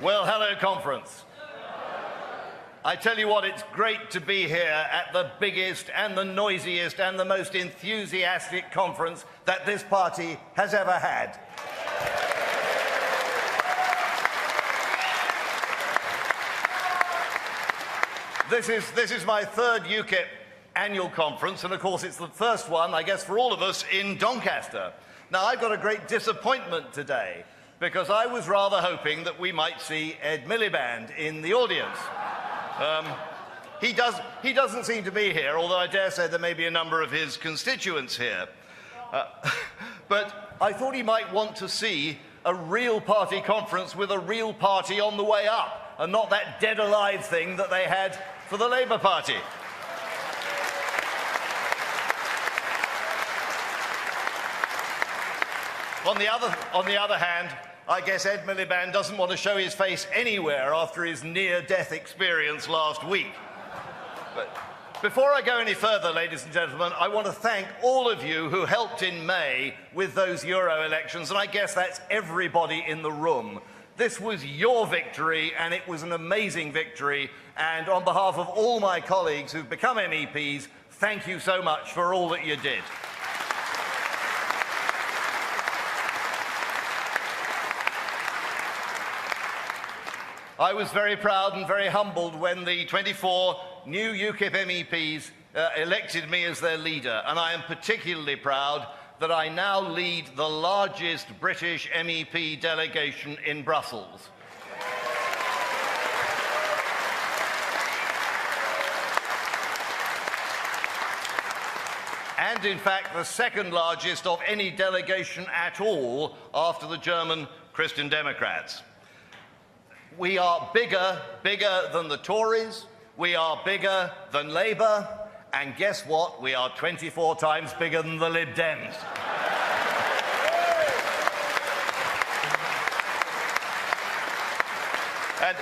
Well, hello, conference. I tell you what, it's great to be here at the biggest and the noisiest and the most enthusiastic conference that this party has ever had. This is my third UKIP annual conference, and of course it's the first one, I guess, for all of us in Doncaster. Now, I've got a great disappointment today, because I was rather hoping that we might see Ed Miliband in the audience. He doesn't seem to be here, although I dare say there may be a number of his constituents here. But I thought he might want to see a real party conference with a real party on the way up, and not that dead alive thing that they had for the Labour Party. On the other hand, I guess Ed Miliband doesn't want to show his face anywhere after his near-death experience last week. But before I go any further, ladies and gentlemen, I want to thank all of you who helped in May with those Euro elections, and I guess that's everybody in the room. This was your victory, and it was an amazing victory, and on behalf of all my colleagues who've become MEPs, thank you so much for all that you did. I was very proud and very humbled when the 24 new UKIP MEPs elected me as their leader, and I am particularly proud that I now lead the largest British MEP delegation in Brussels. And in fact, the second largest of any delegation at all after the German Christian Democrats. We are bigger than the Tories, we are bigger than Labour, and guess what? We are 24 times bigger than the Lib Dems. And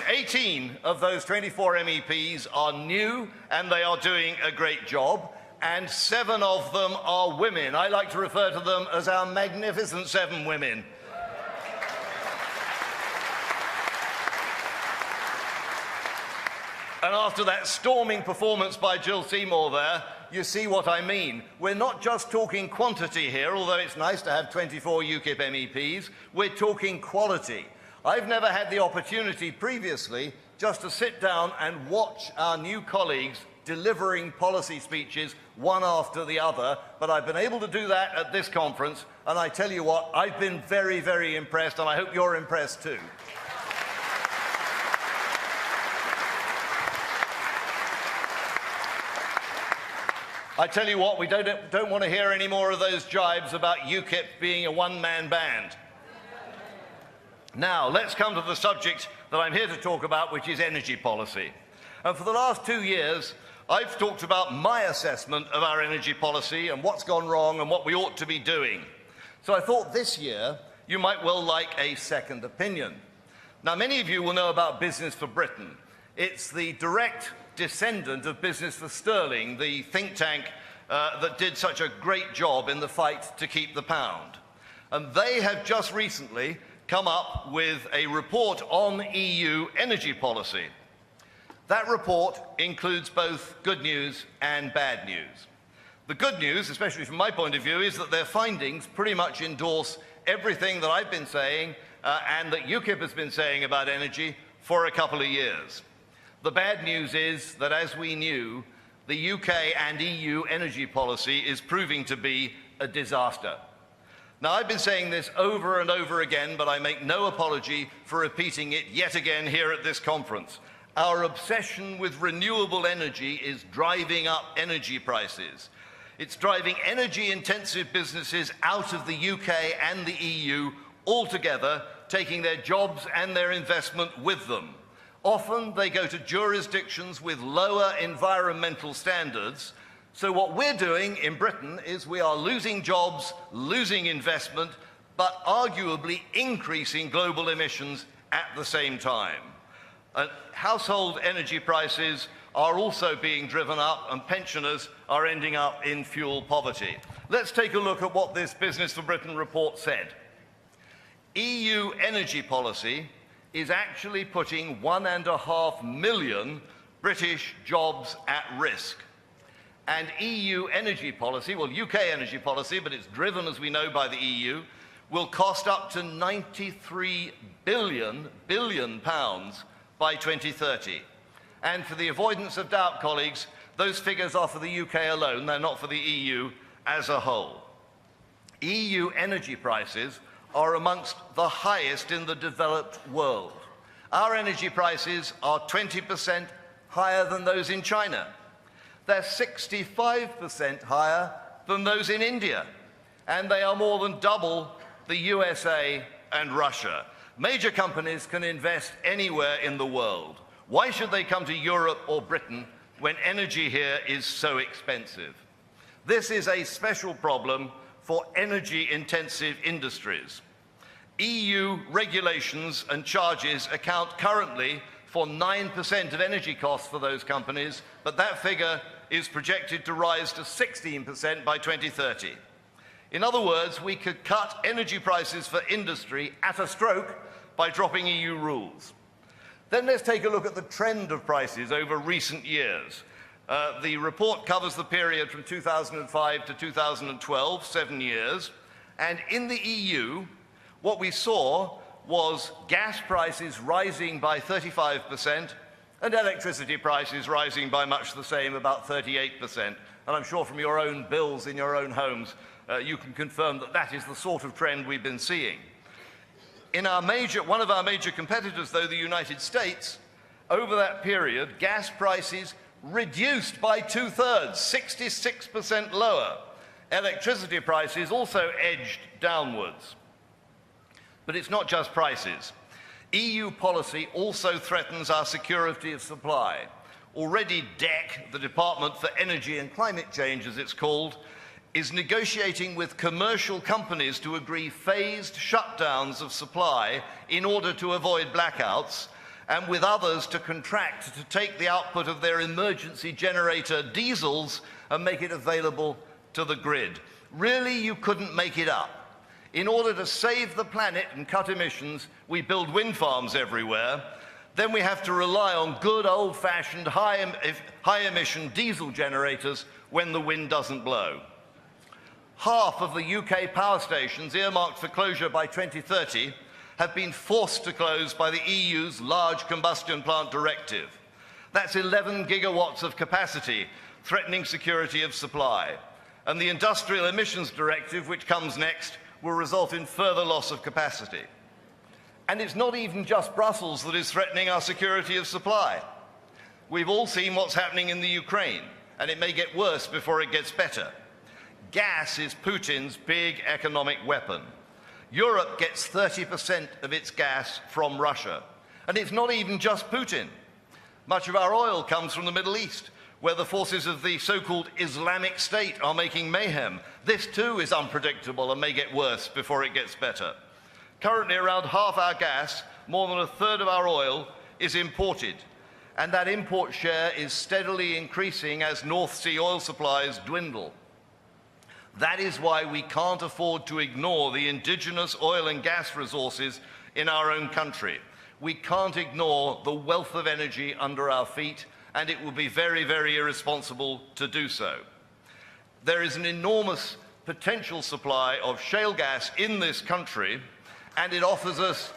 18 of those 24 MEPs are new, and they are doing a great job, and 7 of them are women. I like to refer to them as our magnificent 7 women. And after that storming performance by Jill Seymour there, you see what I mean. We're not just talking quantity here, although it's nice to have 24 UKIP MEPs. We're talking quality. I've never had the opportunity previously just to sit down and watch our new colleagues delivering policy speeches one after the other, but I've been able to do that at this conference, and I tell you what, I've been very, very impressed, and I hope you're impressed too. I tell you what, we don't want to hear any more of those jibes about UKIP being a one-man band. Now, let's come to the subject that I'm here to talk about, which is energy policy. And for the last 2 years, I've talked about my assessment of our energy policy and what's gone wrong and what we ought to be doing. So I thought this year you might well like a second opinion. Now, many of you will know about Business for Britain. It's the direct descendant of Business for Sterling, the think tank that did such a great job in the fight to keep the pound. And they have just recently come up with a report on EU energy policy. That report includes both good news and bad news. The good news, especially from my point of view, is that their findings pretty much endorse everything that I've been saying and that UKIP has been saying about energy for a couple of years. The bad news is that, as we knew, the UK and EU energy policy is proving to be a disaster. Now, I've been saying this over and over again, but I make no apology for repeating it yet again here at this conference. Our obsession with renewable energy is driving up energy prices. It's driving energy-intensive businesses out of the UK and the EU altogether, taking their jobs and their investment with them. Often they go to jurisdictions with lower environmental standards. So what we're doing in Britain is we are losing jobs, losing investment, but arguably increasing global emissions at the same time. Household energy prices are also being driven up, and pensioners are ending up in fuel poverty. Let's take a look at what this Business for Britain report said. EU energy policy is actually putting 1.5 million British jobs at risk. And EU energy policy, well, UK energy policy, but it's driven, as we know, by the EU, will cost up to 93 billion pounds by 2030. And for the avoidance of doubt, colleagues, those figures are for the UK alone, they're not for the EU as a whole. EU energy prices are amongst the highest in the developed world. Our energy prices are 20% higher than those in China. They're 65% higher than those in India. And they are more than double the USA and Russia. Major companies can invest anywhere in the world. Why should they come to Europe or Britain when energy here is so expensive? This is a special problem for energy-intensive industries. EU regulations and charges account currently for 9% of energy costs for those companies, but that figure is projected to rise to 16% by 2030. In other words, we could cut energy prices for industry at a stroke by dropping EU rules. Then let's take a look at the trend of prices over recent years. The report covers the period from 2005 to 2012, 7 years, and in the EU, what we saw was gas prices rising by 35% and electricity prices rising by much the same, about 38%. And I'm sure from your own bills in your own homes, you can confirm that that is the sort of trend we've been seeing. In one of our major competitors, though, the United States, over that period, gas prices reduced by 2/3, 66% lower. Electricity prices also edged downwards. But it's not just prices. EU policy also threatens our security of supply. Already DEC, the Department for Energy and Climate Change, as it's called, is negotiating with commercial companies to agree phased shutdowns of supply in order to avoid blackouts, and with others to contract to take the output of their emergency generator diesels and make it available to the grid. Really, you couldn't make it up. In order to save the planet and cut emissions, we build wind farms everywhere. Then we have to rely on good old-fashioned high-emission diesel generators when the wind doesn't blow. Half of the UK power stations earmarked for closure by 2030 have been forced to close by the EU's Large Combustion Plant Directive. That's 11 gigawatts of capacity, threatening security of supply. And the Industrial Emissions Directive, which comes next, will result in further loss of capacity. And it's not even just Brussels that is threatening our security of supply. We've all seen what's happening in the Ukraine, and it may get worse before it gets better. Gas is Putin's big economic weapon. Europe gets 30% of its gas from Russia. And it's not even just Putin. Much of our oil comes from the Middle East, where the forces of the so-called Islamic State are making mayhem. This too is unpredictable and may get worse before it gets better. Currently, around half our gas, more than 1/3 of our oil, is imported. And that import share is steadily increasing as North Sea oil supplies dwindle. That is why we can't afford to ignore the indigenous oil and gas resources in our own country. We can't ignore the wealth of energy under our feet, and it would be very, very irresponsible to do so. There is an enormous potential supply of shale gas in this country, and it offers us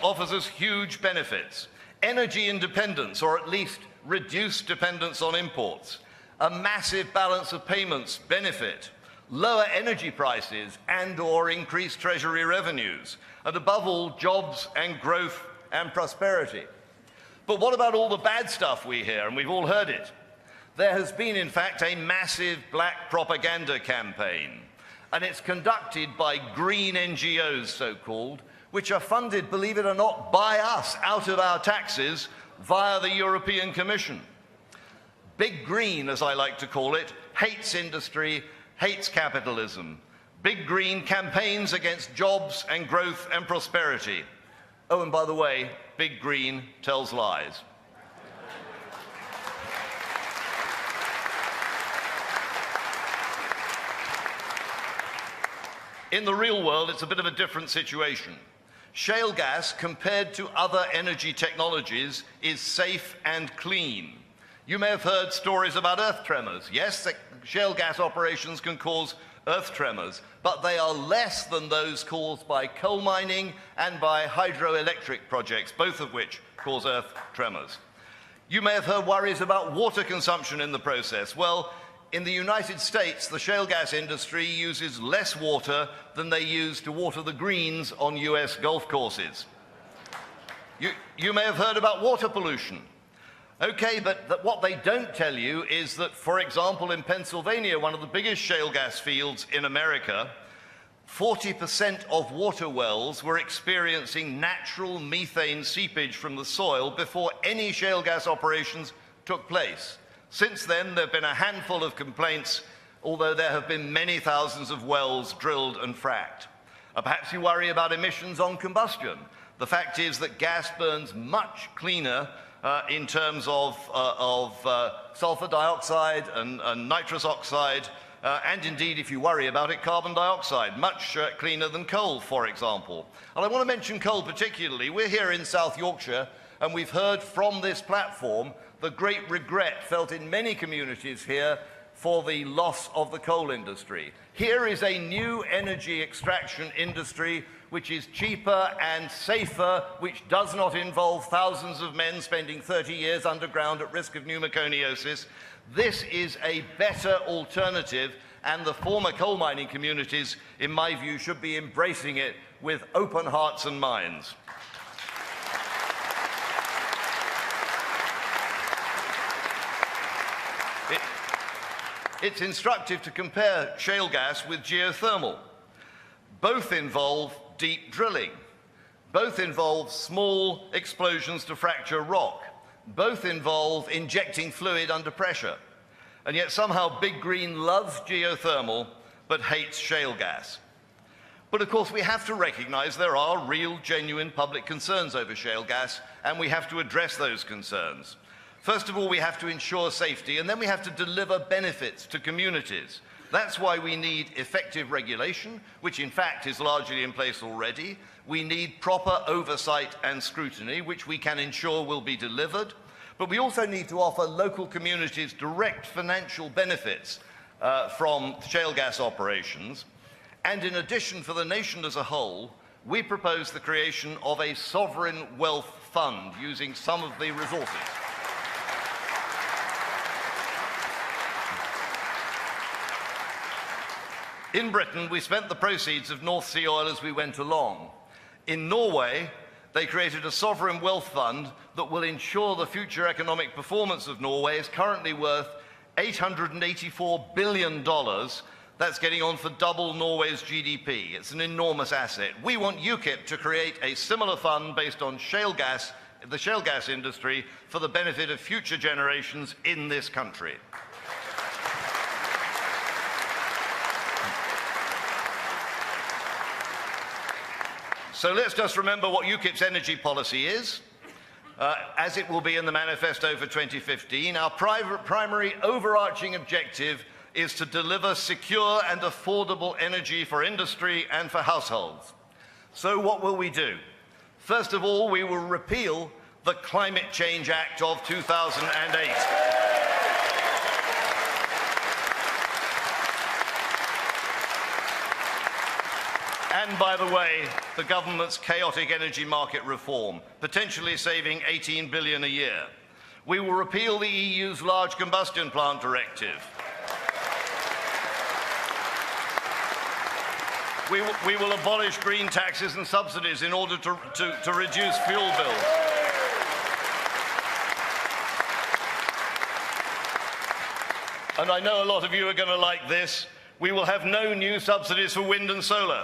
offers us huge benefits. Energy independence, or at least reduced dependence on imports, a massive balance of payments benefit, lower energy prices and/or increased treasury revenues, and above all, jobs and growth and prosperity. But what about all the bad stuff we hear? And we've all heard it. There has been, in fact, a massive black propaganda campaign, and it's conducted by green NGOs, so-called, which are funded, believe it or not, by us out of our taxes via the European Commission. Big Green, as I like to call it, hates industry, hates capitalism. Big Green campaigns against jobs and growth and prosperity. Oh, and by the way, Big Green tells lies. In the real world, it's a bit of a different situation. Shale gas, compared to other energy technologies, is safe and clean. You may have heard stories about earth tremors. Yes, shale gas operations can cause earth tremors, but they are less than those caused by coal mining and by hydroelectric projects, both of which cause earth tremors. You may have heard worries about water consumption in the process. Well, in the United States, the shale gas industry uses less water than they use to water the greens on US golf courses. You may have heard about water pollution. Okay, but what they don't tell you is that, for example, in Pennsylvania, one of the biggest shale gas fields in America, 40% of water wells were experiencing natural methane seepage from the soil before any shale gas operations took place. Since then, there have been a handful of complaints, although there have been many thousands of wells drilled and fracked. Perhaps you worry about emissions on combustion. The fact is that gas burns much cleaner in terms of sulfur dioxide and nitrous oxide, and indeed, if you worry about it, carbon dioxide, much cleaner than coal, for example. And I want to mention coal particularly. We're here in South Yorkshire, and we've heard from this platform the great regret felt in many communities here for the loss of the coal industry. Here is a new energy extraction industry which is cheaper and safer, which does not involve thousands of men spending 30 years underground at risk of pneumoconiosis. This is a better alternative, and the former coal mining communities, in my view, should be embracing it with open hearts and minds. It's instructive to compare shale gas with geothermal. Both involve deep drilling. Both involve small explosions to fracture rock. Both involve injecting fluid under pressure. And yet somehow Big Green loves geothermal but hates shale gas. But of course we have to recognize there are real, genuine public concerns over shale gas, and we have to address those concerns. First of all, we have to ensure safety, and then we have to deliver benefits to communities. That's why we need effective regulation, which in fact is largely in place already. We need proper oversight and scrutiny, which we can ensure will be delivered. But we also need to offer local communities direct financial benefits from shale gas operations. And in addition, for the nation as a whole, we propose the creation of a sovereign wealth fund using some of the resources. In Britain, we spent the proceeds of North Sea oil as we went along. In Norway, they created a sovereign wealth fund that will ensure the future economic performance of Norway is currently worth $884 billion. That's getting on for double Norway's GDP. It's an enormous asset. We want UKIP to create a similar fund based on shale gas, the shale gas industry, for the benefit of future generations in this country. So let's just remember what UKIP's energy policy is, as it will be in the manifesto for 2015. Our primary overarching objective is to deliver secure and affordable energy for industry and for households. So what will we do? First of all, we will repeal the Climate Change Act of 2008. And, by the way, the government's chaotic energy market reform, potentially saving $18 billion a year. We will repeal the EU's Large Combustion Plant Directive. We will abolish green taxes and subsidies in order to reduce fuel bills. And I know a lot of you are going to like this. We will have no new subsidies for wind and solar.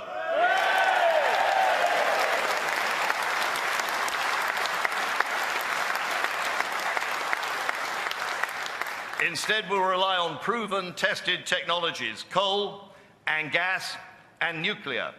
Instead, we'll rely on proven, tested technologies, coal and gas and nuclear.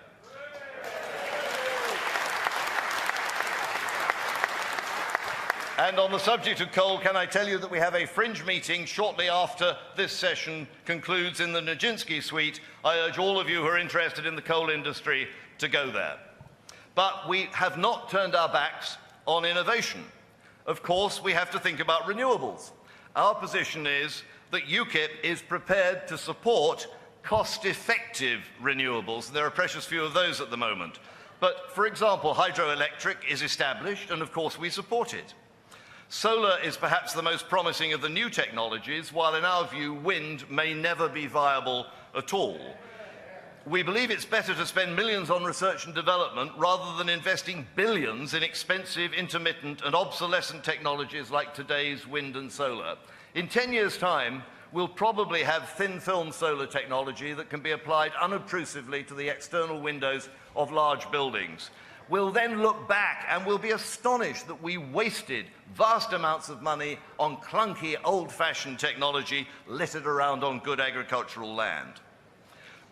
And on the subject of coal, can I tell you that we have a fringe meeting shortly after this session concludes in the Nijinsky suite. I urge all of you who are interested in the coal industry to go there. But we have not turned our backs on innovation. Of course, we have to think about renewables. Our position is that UKIP is prepared to support cost-effective renewables. There are a precious few of those at the moment. But, for example, hydroelectric is established, and of course we support it. Solar is perhaps the most promising of the new technologies, while in our view, wind may never be viable at all. We believe it's better to spend millions on research and development rather than investing billions in expensive, intermittent and obsolescent technologies like today's wind and solar. In 10 years' time, we'll probably have thin-film solar technology that can be applied unobtrusively to the external windows of large buildings. We'll then look back and we'll be astonished that we wasted vast amounts of money on clunky, old-fashioned technology littered around on good agricultural land.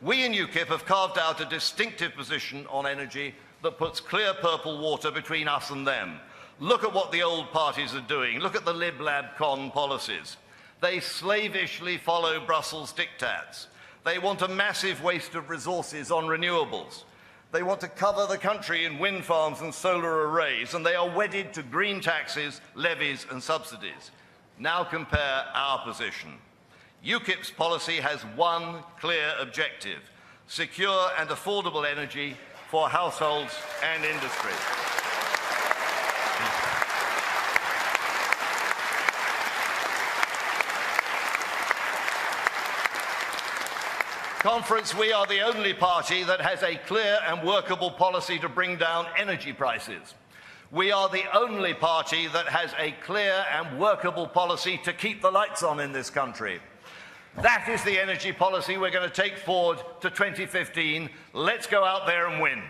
We in UKIP have carved out a distinctive position on energy that puts clear purple water between us and them. Look at what the old parties are doing. Look at the lib-lab-con policies. They slavishly follow Brussels diktats. They want a massive waste of resources on renewables. They want to cover the country in wind farms and solar arrays, and they are wedded to green taxes, levies and subsidies. Now compare our position. UKIP's policy has one clear objective: secure and affordable energy for households and industry. Conference, we are the only party that has a clear and workable policy to bring down energy prices. We are the only party that has a clear and workable policy to keep the lights on in this country. That is the energy policy we're going to take forward to 2015. Let's go out there and win.